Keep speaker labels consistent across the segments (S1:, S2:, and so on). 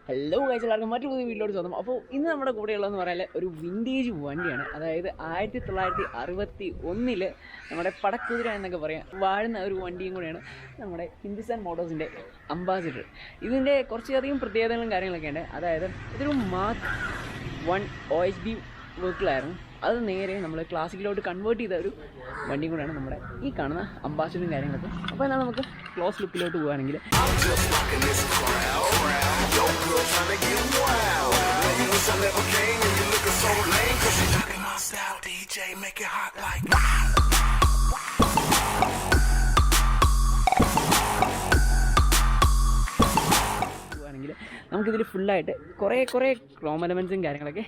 S1: Hello guys, എല്ലാവർക്കും മറ്റൊരു പുതിയ വീട്ടിലോട്ട് സ്വന്തം. അപ്പോൾ ഇന്ന് നമ്മുടെ കൂടെയുള്ളതെന്ന് പറയാൻ ഒരു വിൻറ്റേജ് വണ്ടിയാണ്. അതായത് 1961 നമ്മുടെ പടക്കുതിര എന്നൊക്കെ പറയാം വാഴുന്ന ഒരു വണ്ടിയും കൂടെയാണ് നമ്മുടെ ഹിന്ദുസ്ഥാൻ മോട്ടോഴ്സിൻ്റെ അംബാസിഡർ. ഇതിൻ്റെ കുറച്ചധികം പ്രത്യേകതകളും കാര്യങ്ങളൊക്കെ ഉണ്ട്. അതായത് ഇതൊരു മാർക്ക് 1 OHB വെഹിക്കിളായിരുന്നു. അത് നേരെ നമ്മൾ ക്ലാസിക്കിലോട്ട് കൺവേർട്ട് ചെയ്ത ഒരു വണ്ടിയും കൂടെയാണ് നമ്മുടെ ഈ കാണുന്ന അംബാസിഡറും കാര്യങ്ങളൊക്കെ. അപ്പോൾ എന്നാൽ നമുക്ക് ക്ലോസ് ലുക്കിലോട്ട് പോകുകയാണെങ്കിൽ നമുക്കിതിൽ ഫുള്ളായിട്ട് കുറേ ക്രോം എലമെൻസും കാര്യങ്ങളൊക്കെ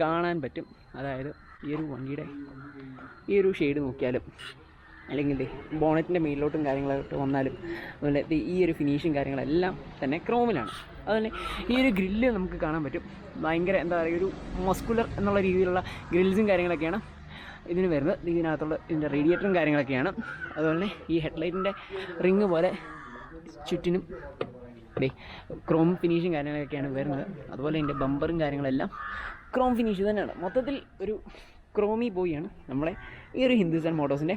S1: കാണാൻ പറ്റും. അതായത് ഈ ഒരു വണ്ടിയുടെ ഈ ഒരു ഷെയ്ഡ് നോക്കിയാലും അല്ലെങ്കിൽ ബോണറ്റിൻ്റെ മേലിലോട്ടും കാര്യങ്ങളായിട്ട് വന്നാലും അതുപോലെ ഈ ഒരു ഫിനിഷും കാര്യങ്ങളെല്ലാം തന്നെ ക്രോമിലാണ്. അതുപോലെ ഈ ഒരു ഗ്രില്ല് നമുക്ക് കാണാൻ പറ്റും. ഭയങ്കര എന്താ പറയുക, ഒരു മസ്കുലർ എന്നുള്ള രീതിയിലുള്ള ഗ്രിൽസും കാര്യങ്ങളൊക്കെയാണ് ഇതിന് വരുന്നത്. ഇതിനകത്തുള്ള ഇതിൻ്റെ റേഡിയേറ്ററും കാര്യങ്ങളൊക്കെയാണ്. അതുപോലെ ഈ ഹെഡ്ലൈറ്റിൻ്റെ റിങ് പോലെ ചുറ്റിനും ക്രോം ഫിനിഷും കാര്യങ്ങളൊക്കെയാണ് വരുന്നത്. അതുപോലെ ഇതിൻ്റെ ബമ്പറും കാര്യങ്ങളെല്ലാം ക്രോം ഫിനിഷ് തന്നെയാണ്. മൊത്തത്തിൽ ഒരു ക്രോമി ബോയിയാണ് നമ്മളെ ഈ ഒരു ഹിന്ദുസ്ഥാൻ മോട്ടോഴ്സിൻ്റെ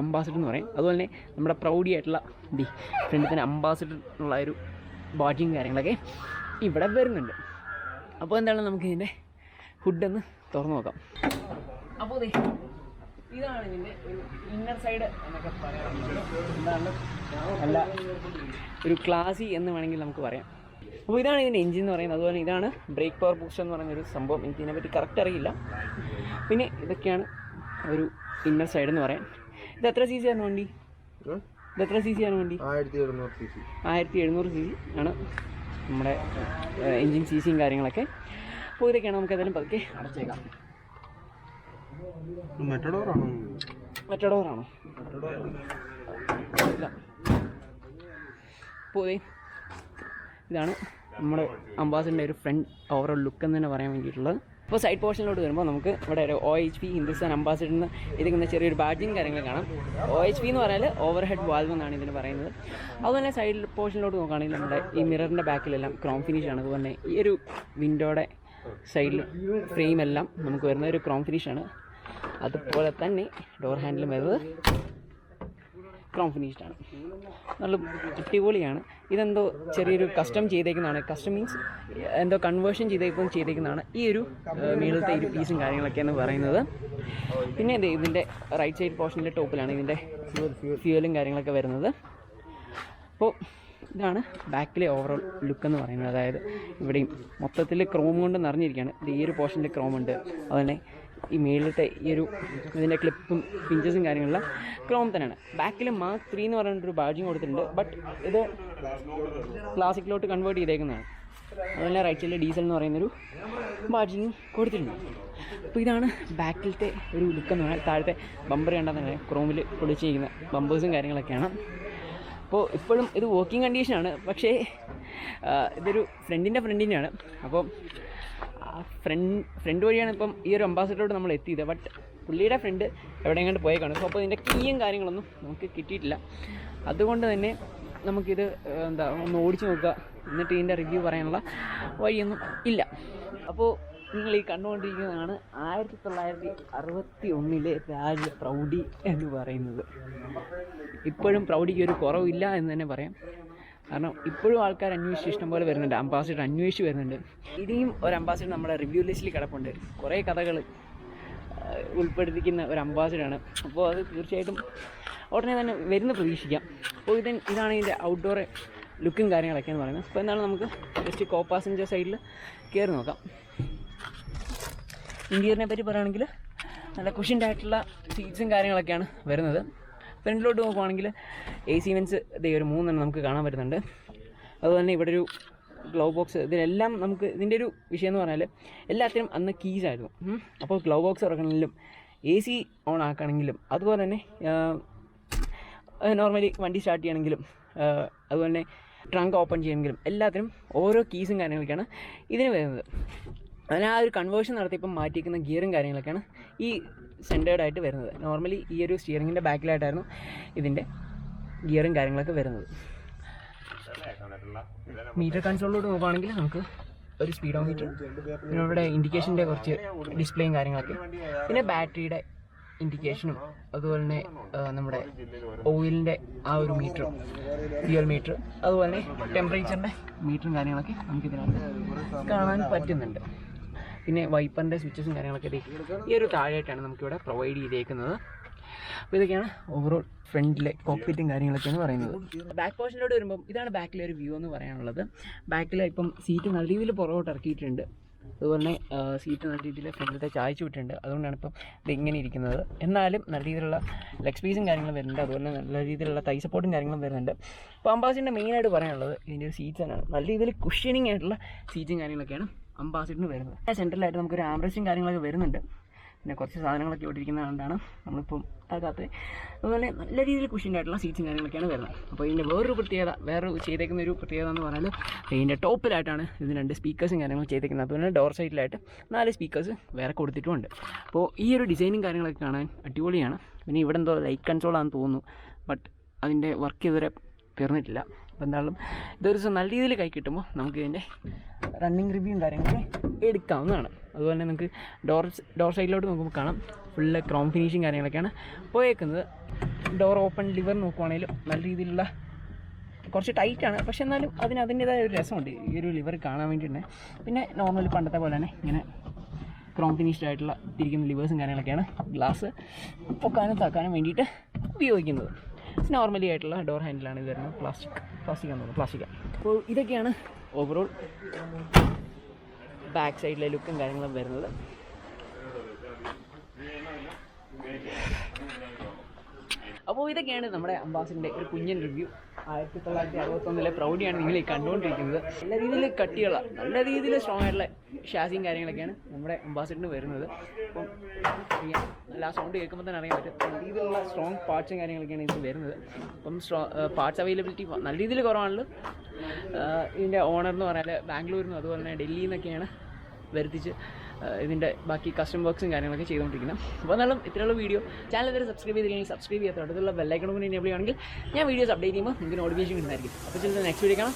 S1: അംബാസിഡർ എന്ന് പറയും. അതുപോലെ തന്നെ നമ്മുടെ പ്രൗഡി ആയിട്ടുള്ള ഫ്രണ്ടിൽ തന്നെ അംബാസിഡർ എന്നുള്ള ഒരു ബാഡ്ജിങ് കാര്യങ്ങളൊക്കെ ഇവിടെ വരുന്നുണ്ട്. അപ്പോൾ എന്താണ് നമുക്ക് ഇതിൻ്റെ ഹുഡൊന്ന് തുറന്നു നോക്കാം. അപ്പോൾ ഇതാണ് ഇതിൻ്റെ ഒരു ഇന്നർ സൈഡ് എന്നൊക്കെ പറയാറുള്ളത്. എന്താണ് നല്ല ഒരു ക്ലാസി എന്ന് വേണമെങ്കിൽ നമുക്ക് പറയാം. അപ്പോൾ ഇതാണ് ഇതിൻ്റെ എഞ്ചിൻ എന്ന് പറയുന്നത്. അതുപോലെ ഇതാണ് ബ്രേക്ക് പവർ ബൂസ്റ്റർ എന്ന് പറയുന്നൊരു സംഭവം. എനിക്ക് ഇതിനെപ്പറ്റി കറക്റ്റ് അറിയില്ല. പിന്നെ ഇതൊക്കെയാണ് ഒരു ഇന്നർ സൈഡ് എന്ന് പറയാം. ഇത് എത്ര CC ആണ് വണ്ടി? ഇത് എത്ര CC ആണ് വണ്ടി? 1700 CC ആണ് നമ്മുടെ എൻജിൻ CCയും കാര്യങ്ങളൊക്കെ. അപ്പോൾ ഇതൊക്കെയാണ്. നമുക്ക് ഏതായാലും പതുക്കെ അടച്ചേക്കാം. മെറ്റഡോറാണോ? അപ്പോൾ ഇതാണ് നമ്മുടെ അംബാസിഡറിൻ്റെ ഒരു ഫ്രണ്ട് ഓവറോൾ ലുക്ക് എന്ന് തന്നെ പറയാൻ വേണ്ടിയിട്ടുള്ളത്. അപ്പോൾ സൈഡ് പോർഷനിലോട്ട് വരുമ്പോൾ നമുക്ക് ഇവിടെ ഒരു OHP ഹിന്ദുസ്ഥാൻ അംബാസിഡറിന് ഇതിങ്ങനെ ചെറിയൊരു ബാഡ്ജിങ് കാര്യങ്ങൾ കാണാം. OHP എന്ന് പറഞ്ഞാൽ ഓവർ ഹെഡ് വാൽവ് എന്നാണ് ഇതിന് പറയുന്നത്. അതുപോലെ സൈഡ് പോർഷനിലോട്ട് നോക്കുകയാണെങ്കിൽ നമ്മുടെ ഈ മിററിൻ്റെ ബാക്കിലെല്ലാം ക്രോം ഫിനിഷാണ്. അതുപോലെ ഈ ഒരു വിൻഡോയുടെ സൈഡിൽ ഫ്രെയിമെല്ലാം നമുക്ക് വരുന്ന ഒരു ക്രോം ഫിനിഷാണ്. അതുപോലെ തന്നെ ഡോർ ഹാൻഡിലും വരുന്നത് ക്രോം ഫിനിഷ്ഡാണ്. നല്ല അടിപൊളിയാണ്. ഇതെന്തോ ചെറിയൊരു കസ്റ്റം ചെയ്തേക്കുന്നതാണ്. കസ്റ്റം മീൻസ് എന്തോ കൺവേർഷൻ ചെയ്തേക്കുന്നതാണ് ഈ ഒരു മേളത്തെ ഒരു പീസും കാര്യങ്ങളൊക്കെയാണ് പറയുന്നത്. പിന്നെ ഇതിൻ്റെ റൈറ്റ് സൈഡ് പോർഷനിലെ ടോപ്പിലാണ് ഇതിൻ്റെ ഫ്യൂവലും കാര്യങ്ങളൊക്കെ വരുന്നത്. അപ്പോൾ ഇതാണ് ബാക്കിലെ ഓവറോൾ ലുക്ക് എന്ന് പറയുന്നത്. അതായത് ഇവിടെയും മൊത്തത്തിൽ ക്രോം കൊണ്ട് നിറഞ്ഞിരിക്കുകയാണ്. ഈ ഒരു പോർഷനിൽ ക്രോം ഉണ്ട്. അതുതന്നെ ഈ മേളിലത്തെ ഈ ഒരു ഇതിൻ്റെ ക്ലിപ്പും പിഞ്ചസും കാര്യങ്ങളെല്ലാം ക്രോം തന്നെയാണ്. ബാക്കിൽ മാർക്ക് 3 എന്ന് പറഞ്ഞിട്ടൊരു ബാഡ്ജിങ് കൊടുത്തിട്ടുണ്ട്. ബട്ട് ഇത് ക്ലാസിക്കിലോട്ട് കൺവേർട്ട് ചെയ്തേക്കുന്നതാണ്. അതുപോലെ റൈറ്റ് സൈഡിൽ ഡീസൽ എന്ന് പറയുന്നൊരു ബാഡ്ജിങ് കൊടുത്തിട്ടുണ്ട്. അപ്പോൾ ഇതാണ് ബാക്കിലത്തെ ഒരു ലുക്ക് എന്ന് പറഞ്ഞാൽ. താഴത്തെ ബമ്പർ കണ്ടാൽ തന്നെ ക്രോമിൽ പൊളിച്ചിരിക്കുന്ന ബമ്പേഴ്സും കാര്യങ്ങളൊക്കെയാണ്. അപ്പോൾ ഇപ്പോഴും ഇത് വർക്കിംഗ് കണ്ടീഷനാണ്. പക്ഷേ ഇതൊരു ഫ്രണ്ടിൻ്റെയാണ്. അപ്പോൾ ഫ്രണ്ട് വഴിയാണ് ഇപ്പം ഈ ഒരു അംബാസിഡറോട് നമ്മൾ എത്തിയത്. ബട്ട് പുള്ളിയുടെ ഫ്രണ്ട് എവിടെയെങ്കിലും പോയി കാണും. സോ അപ്പോൾ ഇതിൻ്റെ കീയും കാര്യങ്ങളൊന്നും നമുക്ക് കിട്ടിയിട്ടില്ല. അതുകൊണ്ട് തന്നെ നമുക്കിത് ഒന്ന് ഓടിച്ച് നോക്കുക, എന്നിട്ട് ഇതിൻ്റെ റിവ്യൂ പറയാനുള്ള വഴിയൊന്നും ഇല്ല. അപ്പോൾ നിങ്ങൾ ഈ കണ്ടുകൊണ്ടിരിക്കുന്നതാണ് 1961 രാജ പ്രൗഢി എന്ന് പറയുന്നത്. ഇപ്പോഴും പ്രൗഢിക്ക് ഒരു കുറവില്ല എന്ന് തന്നെ പറയാം. കാരണം ഇപ്പോഴും ആൾക്കാർ അന്വേഷിച്ച് ഇഷ്ടം പോലെ വരുന്നുണ്ട്. അംബാസിഡർ അന്വേഷിച്ച് വരുന്നുണ്ട്. ഇനിയും ഒരു അംബാസിഡർ നമ്മുടെ റിവ്യൂ ലിസ്റ്റിൽ കിടപ്പുണ്ട്. കുറേ കഥകൾ ഉൾപ്പെടുത്തിക്കുന്ന ഒരു അംബാസിഡറാണ്. അപ്പോൾ അത് തീർച്ചയായിട്ടും ഉടനെ തന്നെ വരുന്ന പ്രതീക്ഷിക്കാം. അപ്പോൾ ഇതാണ് ഇതിൻ്റെ ഔട്ട്ഡോർ ലുക്കും കാര്യങ്ങളൊക്കെയാണ് പറയുന്നത്. അപ്പോൾ എന്താണ് നമുക്ക് ജസ്റ്റ് കോ പാസഞ്ചർ സൈഡിൽ കയറി നോക്കാം. ഇൻറ്റീരിയറിനെ പറ്റി പറയുകയാണെങ്കിൽ നല്ല കുഷ്യൻ്റ് ആയിട്ടുള്ള സീറ്റ്സും കാര്യങ്ങളൊക്കെയാണ് വരുന്നത്. ഫ്രണ്ടിലോട്ട് നോക്കുവാണെങ്കിൽ AC വെൻസ് ഒരു 3 നമുക്ക് കാണാൻ പറ്റുന്നുണ്ട്. അതുപോലെ ഇവിടെ ഒരു ഗ്ലൗ ബോക്സ്. ഇതിലെല്ലാം നമുക്ക് ഇതിൻ്റെ ഒരു വിഷയം എന്ന് പറഞ്ഞാൽ എല്ലാത്തിനും അന്ന് കീസായിരുന്നു. അപ്പോൾ ഗ്ലൗ ബോക്സ് തുറക്കണമെങ്കിലും AC ഓൺ ആക്കണമെങ്കിലും അതുപോലെ തന്നെ നോർമലി വണ്ടി സ്റ്റാർട്ട് ചെയ്യണമെങ്കിലും അതുപോലെ തന്നെ ട്രങ്ക് ഓപ്പൺ ചെയ്യണമെങ്കിലും എല്ലാത്തിനും ഓരോ കീസും കാര്യങ്ങളൊക്കെയാണ് ഇതിന് വരുന്നത്. അതിന് ആ ഒരു കൺവേർഷൻ നടത്തിയപ്പം മാറ്റിയിരിക്കുന്ന ഗിയറും കാര്യങ്ങളൊക്കെയാണ് ഈ സെൻറ്റേർഡായിട്ട് വരുന്നത്. നോർമലി ഈ ഒരു സ്റ്റിയറിങ്ങിൻ്റെ ബാക്കിലായിട്ടായിരുന്നു ഇതിൻ്റെ ഗിയറും കാര്യങ്ങളൊക്കെ വരുന്നത്. മീറ്റർ കൺസോളിലോട്ട് നോക്കുകയാണെങ്കിൽ നമുക്ക് ഒരു സ്പീഡോമീറ്റർ, പിന്നെ ഇവിടെ ഇൻഡിക്കേഷൻ്റെ കുറച്ച് ഡിസ്പ്ലേയും കാര്യങ്ങളൊക്കെ, പിന്നെ ബാറ്ററിയുടെ ഇൻഡിക്കേഷനും, അതുപോലെ തന്നെ നമ്മുടെ ഓയിലിൻ്റെ ആ ഒരു മീറ്ററും, ഫ്യൂൽ മീറ്റർ, അതുപോലെ തന്നെ ടെമ്പറേച്ചറിൻ്റെ മീറ്ററും കാര്യങ്ങളൊക്കെ നമുക്ക് ഇതിനകത്ത് കാണാൻ പറ്റുന്നുണ്ട്. പിന്നെ വൈപ്പറിൻ്റെ സ്വിച്ചസും കാര്യങ്ങളൊക്കെ ഈ ഒരു താഴെയായിട്ടാണ് നമുക്കിവിടെ പ്രൊവൈഡ് ചെയ്തേക്കുന്നത്. അപ്പോൾ ഇതൊക്കെയാണ് ഓവറോൾ ഫ്രണ്ടിലെ കോക്പിറ്റും കാര്യങ്ങളൊക്കെയാണ് പറയുന്നത്. ബാക്ക് പോർഷനിലോട്ട് വരുമ്പം ഇതാണ് ബാക്കിലെ ഒരു വ്യൂ എന്ന് പറയാനുള്ളത്. ബാക്കിൽ ഇപ്പം സീറ്റ് നല്ല രീതിയിൽ പുറകോട്ട് ഇറക്കിയിട്ടുണ്ട്, അതുപോലെ തന്നെ സീറ്റ് നല്ല രീതിയിൽ ഫ്രണ്ടിലത്തെ ചായച്ചു വിട്ടിട്ടുണ്ട്. അതുകൊണ്ടാണ് ഇപ്പം ഇതിങ്ങനെ ഇരിക്കുന്നത്. എന്നാലും നല്ല രീതിയിലുള്ള ലെഗ് സ്പേസും കാര്യങ്ങളും വരുന്നുണ്ട്, അതുപോലെ നല്ല രീതിയിലുള്ള തൈ സപ്പോർട്ടും കാര്യങ്ങളും വരുന്നുണ്ട്. അപ്പോൾ അംബാസിഡറിൻ്റെ മെയിനായിട്ട് പറയാനുള്ളത് ഇതിൻ്റെ ഒരു സീറ്റ്സ് തന്നെയാണ്. നല്ല രീതിയിൽ കുഷ്യനിങ് ആയിട്ടുള്ള സീറ്റും കാര്യങ്ങളൊക്കെയാണ് അംബാസിഡറിന് വരുന്നത്. സെൻട്രലായിട്ട് നമുക്കൊരു ആംബ്രസ്റ്റും കാര്യങ്ങളൊക്കെ വരുന്നുണ്ട്. പിന്നെ കുറച്ച് സാധനങ്ങളൊക്കെ ഇവിടെ ഇരിക്കുന്നത് കൊണ്ടാണ് നമ്മളിപ്പം അതാകത്ത്. അതുപോലെ നല്ല രീതിയിൽ കുഷ്യൻ്റെ ആയിട്ടുള്ള സീറ്റ്സും കാര്യങ്ങളൊക്കെയാണ് വരുന്നത്. അപ്പോൾ ഇതിൻ്റെ വേറൊരു ചെയ്തേക്കുന്ന ഒരു പ്രത്യേകത എന്ന് പറഞ്ഞാൽ ഇതിൻ്റെ ടോപ്പിലായിട്ടാണ് ഇതിന് 2 സ്പീക്കേഴ്സും കാര്യങ്ങളും ചെയ്തേക്കുന്നത്. അതുപോലെ ഡോർ സൈഡിലായിട്ട് 4 സ്പീക്കേഴ്സ് വേറെ കൊടുത്തിട്ടുമുണ്ട്. അപ്പോൾ ഈ ഒരു ഡിസൈനും കാര്യങ്ങളൊക്കെ കാണാൻ അടിപൊളിയാണ്. പിന്നെ ഇവിടെ എന്തോ ലൈറ്റ് കൺട്രോളാണെന്ന് തോന്നുന്നു, ബട്ട് അതിൻ്റെ വർക്ക് ഇതുവരെ തീർന്നിട്ടില്ല. അപ്പോൾ എന്തായാലും ഇതൊരു ദിവസം നല്ല രീതിയിൽ കൈ കിട്ടുമ്പോൾ നമുക്ക് ഇതിൻ്റെ റണ്ണിങ് റിവ്യൂവും കാര്യങ്ങളൊക്കെ എടുക്കാവുന്നതാണ്. അതുപോലെ തന്നെ നമുക്ക് ഡോർ സൈഡിലോട്ട് നോക്കുമ്പോൾ കാണാം ഫുള്ള് ക്രോം ഫിനിഷിങ് കാര്യങ്ങളൊക്കെയാണ് പോയേക്കുന്നത്. ഡോർ ഓപ്പൺ ലിവർ നോക്കുവാണെങ്കിലും നല്ല രീതിയിലുള്ള കുറച്ച് ടൈറ്റാണ്, പക്ഷെ എന്നാലും അതിൻ്റേതായ ഒരു രസമുണ്ട് ഈ ഒരു ലിവർ കാണാൻ വേണ്ടിയിട്ട്. പിന്നെ നോർമലി പണ്ടത്തെ പോലെ തന്നെ ഇങ്ങനെ ക്രോം ഫിനിഷ്ഡ് ആയിട്ടുള്ള തിരിക്കുന്ന ലിവേഴ്സും കാര്യങ്ങളൊക്കെയാണ് ഗ്ലാസ് പൊക്കാനും താക്കാനും വേണ്ടിയിട്ട് ഉപയോഗിക്കുന്നത്. നോർമലി ആയിട്ടുള്ള ഡോർ ഹാൻഡിലാണ് ഇത് വരുന്നത്. പ്ലാസ്റ്റിക്കാന്ന് തോന്നുന്നു, പ്ലാസ്റ്റിക്കാണ്. അപ്പോൾ ഇതൊക്കെയാണ് ഓവറോൾ ബാക്ക് സൈഡിലെ ലുക്കും കാര്യങ്ങളും വരുന്നത്. അപ്പോൾ ഇതൊക്കെയാണ് നമ്മുടെ അംബാസിഡറിൻ്റെ ഒരു കുഞ്ഞൻ റിവ്യൂ. 1961 പ്രൗഡിയാണ് നിങ്ങൾ ഈ കണ്ടുകൊണ്ടിരിക്കുന്നത്. നല്ല രീതിയിൽ കട്ടിയുള്ള, നല്ല രീതിയിൽ സ്ട്രോങ് ആയിട്ടുള്ള ഷാസിയും കാര്യങ്ങളൊക്കെയാണ് നമ്മുടെ അംബാസിഡറിന് വരുന്നത്. അപ്പം എല്ലാ സൗണ്ട് കേൾക്കുമ്പോൾ തന്നെ അറിയാൻ പറ്റും നല്ല രീതിയിലുള്ള സ്ട്രോങ് പാർട്സും കാര്യങ്ങളൊക്കെയാണ് ഇത് വരുന്നത്. അപ്പം പാർട്സ് അവൈലബിലിറ്റി നല്ല രീതിയിൽ കുറവാണല്ലോ. ഇതിൻ്റെ ഓണർ എന്ന് പറഞ്ഞാൽ ബാംഗ്ലൂരിൽ നിന്നും അതുപോലെ തന്നെ ഡൽഹിയിൽ നിന്നൊക്കെയാണ് വരുത്തിച്ച് ഇതിൻ്റെ ബാക്കി കസ്റ്റം വർക്ക്സും കാര്യങ്ങളൊക്കെ ചെയ്തുകൊണ്ടിരിക്കുന്നത്. അപ്പോൾ എന്നാലും ഇത്രയുള്ള വീഡിയോ ചാനൽ വരെ സബ്സ്ക്രൈബ് ചെയ്തില്ലെങ്കിൽ സബ്സ്ക്രൈബ് ചെയ്യാത്ത അടുത്തുള്ള ബെല്ലൈക്കൺ കൂടി എനേബിൾ ചെയ്യുകയാണെങ്കിൽ ഞാൻ വീഡിയോസ് അപ്ഡേറ്റ് ചെയ്യുമ്പോൾ നിങ്ങൾക്ക് നോട്ടിഫിക്കേഷൻ ഉണ്ടായിരിക്കും. അപ്പോൾ ചില നെക്സ്റ്റ് വീഡിയോ കാണാം.